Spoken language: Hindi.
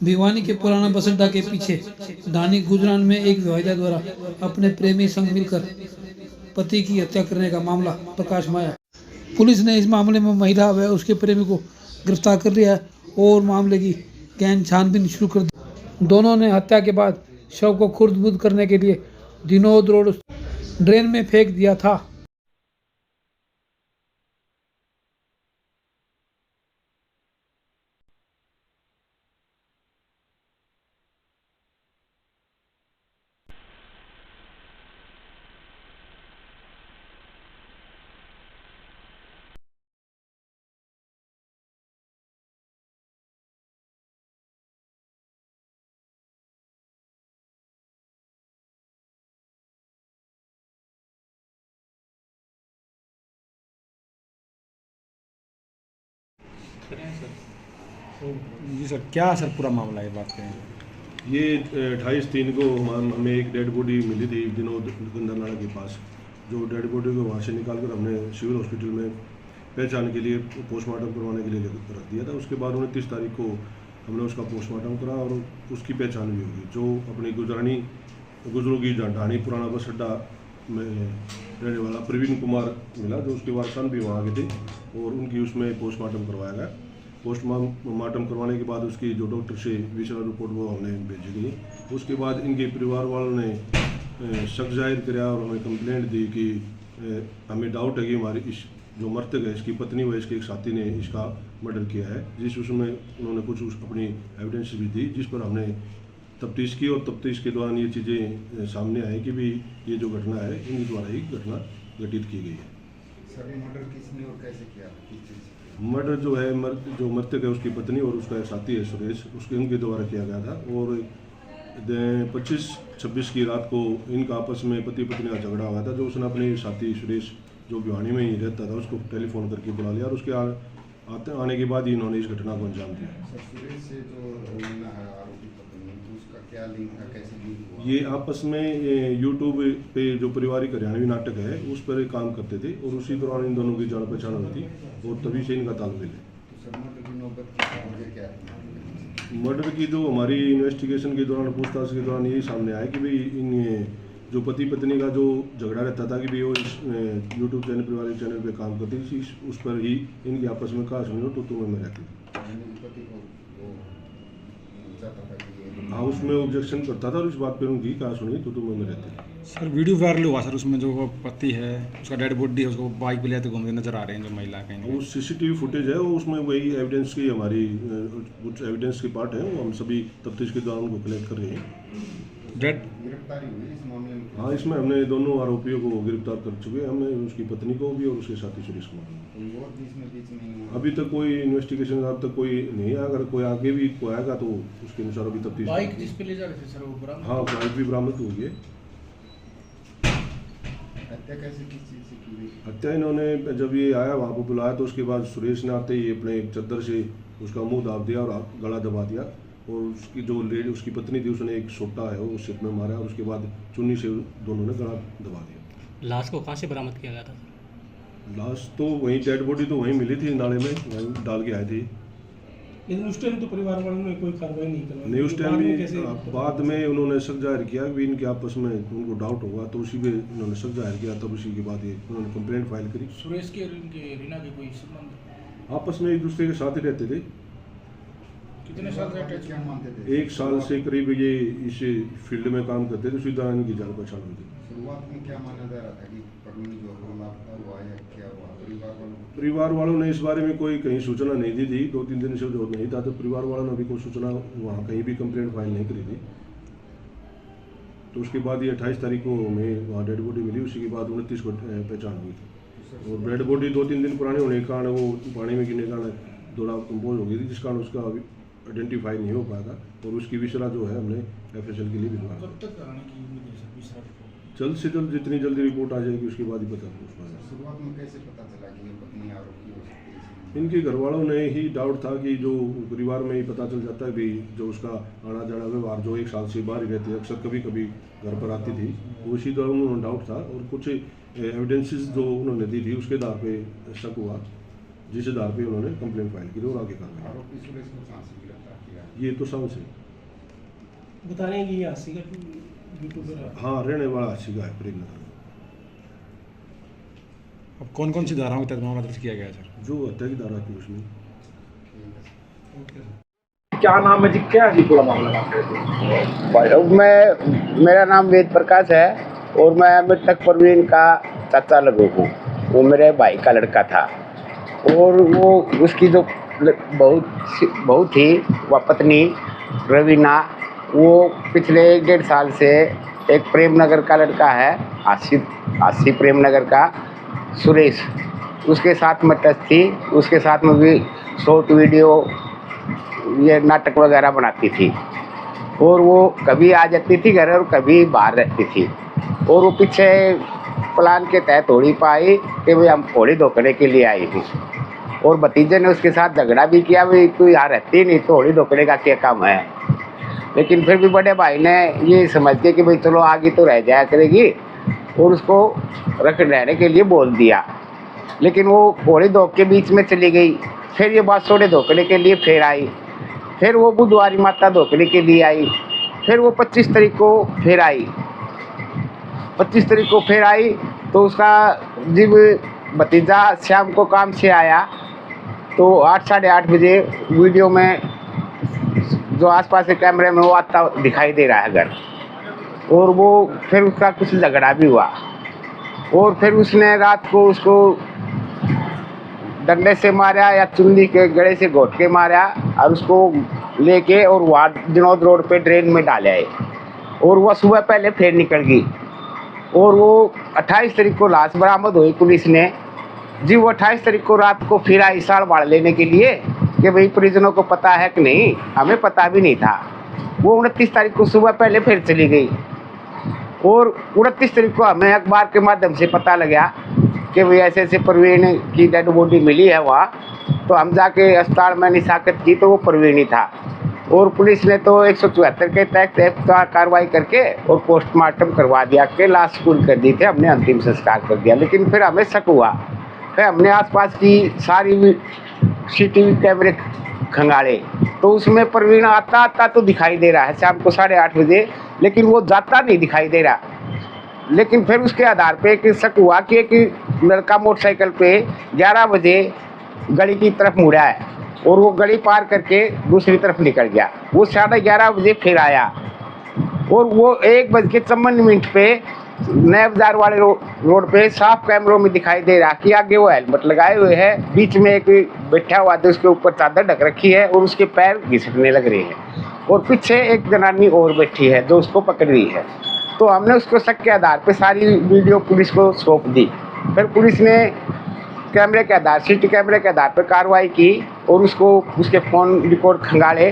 भिवानी के पुराना बस अड्डा के पीछे ढानी गुजरान में एक विवाहिता द्वारा अपने प्रेमी संग मिलकर पति की हत्या करने का मामला प्रकाश में आया। पुलिस ने इस मामले में महिला व उसके प्रेमी को गिरफ्तार कर लिया है और मामले की गहन छानबीन शुरू कर दी। दोनों ने हत्या के बाद शव को खुर्द-बुर्द करने के लिए दिनोद रोड ड्रेन में फेंक दिया था। जी सर, क्या सर पूरा मामला है, बात करें। ये 28/3 को हमें एक डेड बॉडी मिली थी विनोद गंदानाड़ा के पास। जो डेड बॉडी को वहाँ से निकाल कर हमने सिविल हॉस्पिटल में पहचान के लिए पोस्टमार्टम करवाने के लिए रख दिया था। उसके बाद 29 तारीख को हमने उसका पोस्टमार्टम करा और उसकी पहचान भी होगी। जो अपनी गुजरों की ढाणी पुराना बस अड्डा में रहने वाला प्रवीण कुमार मिला, जो उसके वारसान भी वहाँ गए थे और उनकी उसमें पोस्टमार्टम करवाया गया। पोस्टमार्टम करवाने के बाद उसकी जो डॉक्टर से विशेष रिपोर्ट वो हमें भेजी गई। उसके बाद इनके परिवार वालों ने शक जाहिर किया और हमें कंप्लेंट दी कि हमें डाउट है कि हमारी इस जो मृतक है इसकी पत्नी व इसके एक साथी ने इसका मर्डर किया है। जिस उसमें उन्होंने कुछ अपनी एविडेंस भी दी, जिस पर हमने तफ्तीश की और तफ्तीश के दौरान ये चीज़ें सामने आई कि भी ये जो घटना है इनके द्वारा ही घटना घटित की गई है। सभी मर्डर किसने और कैसे किया? मर्डर जो है जो मृतक है उसकी पत्नी और उसका साथी है सुरेश, उसके उनके द्वारा किया गया था। और 25-26 की रात को इनका आपस में पति पत्नी का झगड़ा हुआ था। जो उसने अपने साथी सुरेश जो भिवानी में ही रहता था उसको टेलीफोन करके बुला लिया और उसके आने के बाद ही इन्होंने इस घटना को अंजाम दिया। सुरेश से जो आरोपी पत्नी उसका क्या लिंक था, कैसे लिंक हुआ? ये आपस में यूट्यूब पे जो पारिवारिक हरियाणवी नाटक है उस पर काम करते थे और उसी दौरान इन दोनों की जान पहचान हुई थी और तभी से इनका तालमेल है। तो सर मर्डर की नौबत की वजह क्या है? मर्डर की जो हमारी इन्वेस्टिगेशन के दौरान पूछताछ के दौरान यही सामने आया कि भाई इन जो पति पत्नी का जो झगड़ा रहता था कि भाई वो इस यूट्यूब चैनल पारिवारिक चैनल पे काम करती थी, उस पर ही इनकी आपस में कहा सुनी तो में रहती थी। हाँ, उसमें ऑब्जेक्शन करता था और इस बात पर उनकी कहा सुनी तो में रहती थी। सर वीडियो वायरल हुआ सर, उसमें जो पति है उसका डेड बॉडी है उसको बाइक पे लेते घूमते नजर आ रहे हैं जो महिला कहीं। वो सीसीटीवी फुटेज है, वो उसमें वही एविडेंस की हमारी कुछ एविडेंस के पार्ट है, वो हम सभी तफ्तीश के दौरान उनको कलेक्ट कर रहे हैं। डेड गिरफ्तारी हुई इस मामले में? हाँ, इसमें हमने दोनों आरोपियों को गिरफ्तार कर चुके हैं। हमने उसकी पत्नी को भी और उसके साथी सुरेश कुमार को। और बीच में अभी तक कोई इन्वेस्टिगेशन अब तक कोई नहीं है। अगर कोई आगे भी कोई आएगा तो उसके अनुसार अभी तफ्तीश। बाइक जिस पे ले जा रहे थे सर वो बरामद? हाँ, बाइक भी बरामद हुई है। हत्या कैसे किस चीज़ से की गई? हत्या इन्होंने जब ये आया वहाँ पर बुलाया तो उसके बाद सुरेश ने आते ही अपने एक चद्दर से उसका मुंह दाब दिया और गला दबा दिया और उसकी जो लेडी उसकी पत्नी थी उसने एक सोटा है वो सिर में मारा और उसके बाद चुन्नी से दोनों ने गला दबा दिया। लाश को कहाँ से बरामद किया गया था? लाश तो वहीं डेड बॉडी तो वहीं मिली थी, नाले में वहीं डाल के आए थे। लेकिन उस टाइम तो परिवार वालों ने कोई कार्रवाई नहीं करवाई। नहीं, उस टाइम भी बाद में उन्होंने शक जाहिर किया कि इनके आपस में उनको डाउट होगा तो उसी पे उन्होंने शक जाहिर किया, तब उसी के बाद ये उन्होंने कंप्लेंट फाइल करी। सुरेश के और इनके रीना के कोई संबंध आपस में एक दूसरे के साथ ही रहते थे। कितने साल से अटैच? क्या मानते थे? 1 साल से करीब ये इस फील्ड में काम करते थे, उसी दौरान इनकी जान पहचान हुई थी। शुरुआत में क्या माना जा रहा था कि पत्नी जो है लापता हुआ है, क्या हुआ? परिवार वालों ने इस बारे में कोई कहीं सूचना नहीं दी थी। 2-3 दिन से जो नहीं था तो परिवार वालों ने अभी कोई सूचना वहाँ कहीं भी कंप्लेंट फाइल नहीं करी थी। तो उसके बाद ये 28 तारीख को हमें वहाँ डेड बॉडी मिली, उसी के बाद 29 को पहचान हुई थी। और डेड बॉडी 2-3 दिन पुरानी होने के कारण वो पानी में गिरने के कारण थोड़ा कंपोज हो गई थी, जिस कारण उसका अभी आइडेंटिफाई नहीं हो पाया और उसकी विसरा जो है हमने FSL के लिए भिजवाया। कब तक आने की उम्मीद है सर विसरा? जल्द से जल्द जितनी जल्दी रिपोर्ट आ जाएगी उसके बाद ही पता चल। शुरुआत में कैसे पता चला कि ये पत्नी आरोपी हो सकती है? इनके घर वालों ने ही डाउट था कि जो परिवार में ही पता चल जाता है भी जो उसका आना जाना व्यवहार जो 1 साल से बाहर ही रहती है, अक्सर कभी कभी घर पर आती थी, उसी दौरान उन्होंने डाउट था और कुछ एविडेंसेस जो उन्होंने दी थी उसके आधार पे शक हुआ, जिस आधार पे उन्होंने कंप्लेंट फाइल की और आगे कार्रवाई। आरोपी सुरेश को कहाँ से गिरफ्तार किया? ये तो सब से बता रहे हैं कि ये हासी का यूट्यूबर है। हाँ, रहने वाला अच्छी का है प्रेमनगर। अब कौन कौन सी धाराओं के तहत मामला दर्ज किया गया है सर? जो हत्या की धारा थी उसमें। क्या नाम है जी, क्या जी पूरा मामला? मेरा नाम वेद प्रकाश है और मैं मृतक प्रवीण का चाचा लगू हूँ। वो मेरे भाई का लड़का था और वो उसकी जो बहुत थी वह पत्नी रवीना, वो पिछले 1.5 साल से एक प्रेमनगर का लड़का है, आशी प्रेमनगर का सुरेश, उसके साथ में टच थी। उसके साथ में भी शॉर्ट वीडियो ये नाटक वगैरह बनाती थी और वो कभी आ जाती थी घर और कभी बाहर रहती थी। और वो पीछे प्लान के तहत होली पाई कि भाई हम होली धोखने के लिए आई हूँ। और भतीजे ने उसके साथ झगड़ा भी किया, भाई तू यहाँ रहती नहीं तो होली धोखने का क्या काम है। लेकिन फिर भी बड़े भाई ने ये समझ के कि भाई चलो आगे तो रह जाया करेगी और उसको रहने के लिए बोल दिया। लेकिन वो होली धोख के बीच में चली गई। फिर ये बात सोड़े धोखने के लिए फिर आई। फिर वो बुधवारी माता धोखने के लिए आई। फिर वो 25 तारीख को फिर आई। 25 तारीख को फिर आई तो उसका जब भतीजा शाम को काम से आया तो 8 साढ़े 8 बजे वीडियो में जो आसपास के कैमरे में वो आता दिखाई दे रहा है घर। और वो फिर उसका कुछ झगड़ा भी हुआ और फिर उसने रात को उसको डंडे से मारा या चुन्नी के गले से घोट के मारा और उसको लेके और वार्ड विनोद रोड पे ड्रेन में डाले आए। और वह सुबह पहले फिर निकल गई और वो 28 तारीख को लाश बरामद हुई पुलिस ने जी। वो 28 तारीख को रात को फिर आई साड़ बाढ़ लेने के लिए कि भाई परिजनों को पता है कि नहीं, हमें पता भी नहीं था। वो 29 तारीख को सुबह पहले फिर चली गई और 29 तारीख को हमें अखबार के माध्यम से पता लगा कि भाई ऐसे ऐसे प्रवीण की डेड बॉडी मिली है वहाँ। तो हम जाके अस्पताल में निशाकत की तो वो प्रवीण ही था। और पुलिस ने तो 174 के तहत कार्रवाई करके और पोस्टमार्टम करवा दिया के लाश स्कूल कर दी थे, हमने अंतिम संस्कार कर दिया। लेकिन फिर हमें शक हुआ, फिर हमने आसपास की सारी CCTV कैमरे खंगाले तो उसमें प्रवीण आता तो दिखाई दे रहा है शाम को 8:30 बजे, लेकिन वो जाता नहीं दिखाई दे रहा। लेकिन फिर उसके आधार पे एक शक हुआ कि एक लड़का मोटरसाइकिल पे 11 बजे गली की तरफ मुड़ा है और वो गली पार करके दूसरी तरफ निकल गया। वो 11:30 बजे फिर आया और वो 1:54 पे नया बाजार वाले रोड पे साफ कैमरों में दिखाई दे रहा कि आगे वो हेलमेट लगाए हुए है, बीच में एक बैठा हुआ था, उसके ऊपर चादर ढक रखी है और उसके पैर घिसकने लग रहे हैं और पीछे एक जनानी और बैठी है जो उसको पकड़ रही है। तो हमने उसको शक के आधार पे सारी वीडियो पुलिस को सौंप दी। फिर पुलिस ने कैमरे के आधार CCTV कैमरे के आधार पर कार्रवाई की और उसको उसके फ़ोन रिकॉर्ड खंगाले